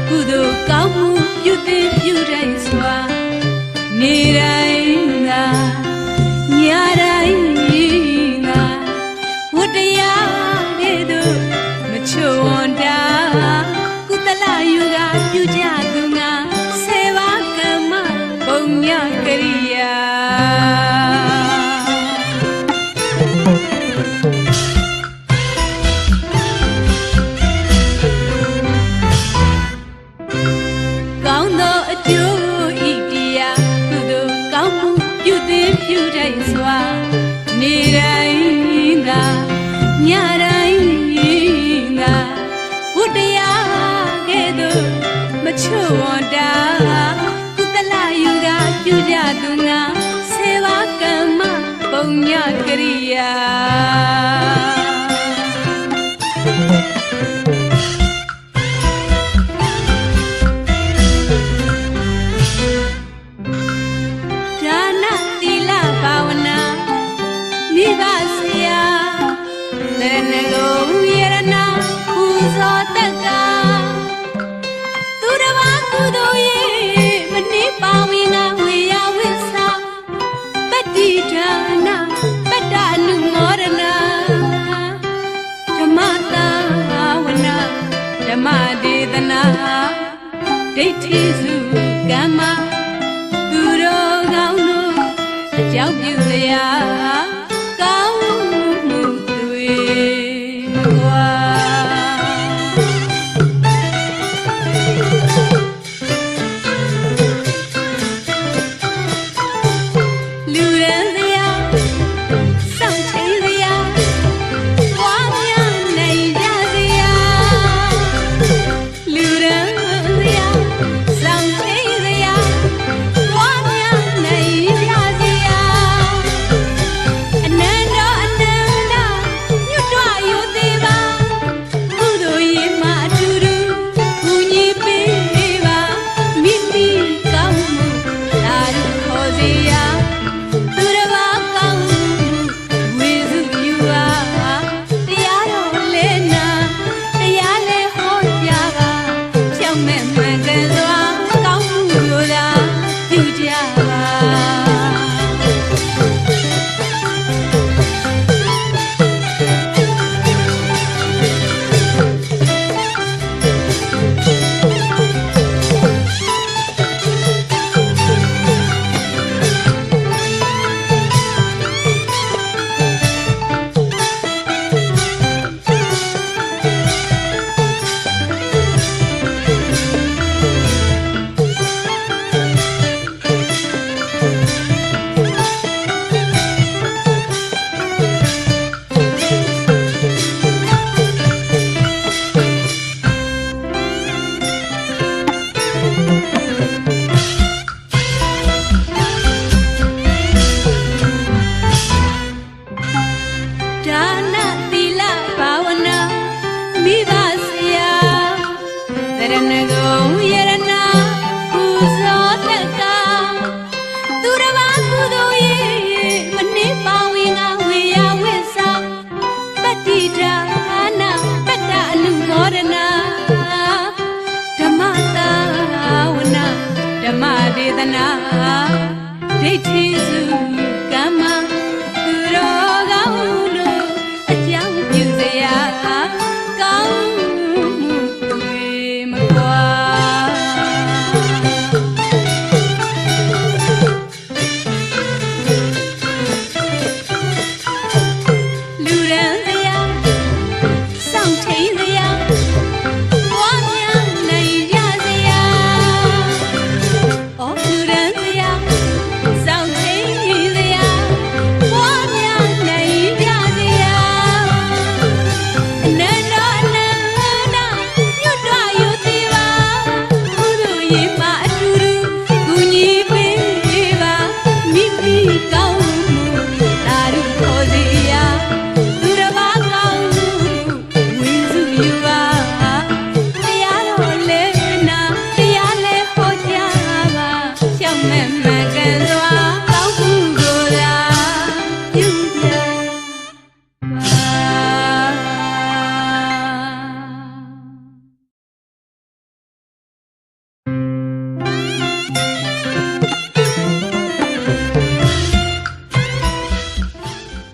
ကုသိုလ်ကောင်းမှုပြုသည်ပြုတိုင်းစွာနေတိုင်းသာညတိုင်းသာဝတ္တရားကဲ့သို့မချို့ဝန်တာကုသလယူကပြုကြသူငါဆေဘာကမ္မပုံညကရိယာကောင်းသောအကျိုးဤတရားကုသိုလ်ကောင်းမှုပြုသည်ပြုတိုင်းစွာနေတိုင်းသာညတိုင်းသာဝတ္တရားကဲ့သို့မချို့ဝန်တာကုသလယူကပြုကြသူငါဆေဘာကမ္မပုံညကရိယာဒါနသီလဘာဝနာမိဘဆရာသရဏဂုံယရနာပူဇော်တက္ကသူတစ်ပါးကုသိုလ်ရေးမနှိပါဝင်ငါဝေယဝိသပတ္တိဒါနပတ္တအနုမောဒနာဓမ္မသာဝနာဓမ္မဒေသနာဒိဋ္ဌိစုကမ္မသူတော်ကောင်းတို့အကြောင်းပြုရာကောင်းမှုတွေကွာလူရန်စရာစောင့်ချိန်စရာဝါများနိုင်ကြစရာလူရန်စရာစောင့်ချိန်စရာဝါများနိုင်ကြစရာအနန္တအနန္တညွတ်တွယူသေးပါကုသိုလ်ရေးမှာအတူတူကူညီပေးပါမိမိကောင်းမှုလာရခေါ်စေရာသူတစ်ပါးကောင်းမှုဝေစုယူပါတရားတော်လဲနာတရားလဲဟောကြားပါဖြောင့်မဲ့မှန်ကန်စွာကောင်းမှုလိုသာပြုကြပါဒါနသီလဘာဝနာမိဘဆရာသရဏဂုံယရနာပူဇော်တက္ကသူတစ်ပါးကုသိုလ်ရေးမနှိပါဝင်ငါဝေယဝိသပတ္တိဒါနပတ္တအနုမောဒနာဓမ္မသာဝနာဓမ္မဒေသနာဒိဋ္ဌိစုကမ္မသူတော်ကောင်းတို့အကြောင်းပြုစရာကောင်းမှုတွေမကွာလူရန်စရာစောင့်ချိန်စရာဝါများနိုင်ကြစရာလူရန်စရာစောင့်ချိန်စရာဝါများနိုင်ကြစရာအနန္တအနန္တညွတ်တွယူသေးပါကုသိုလ်ရေးမှာ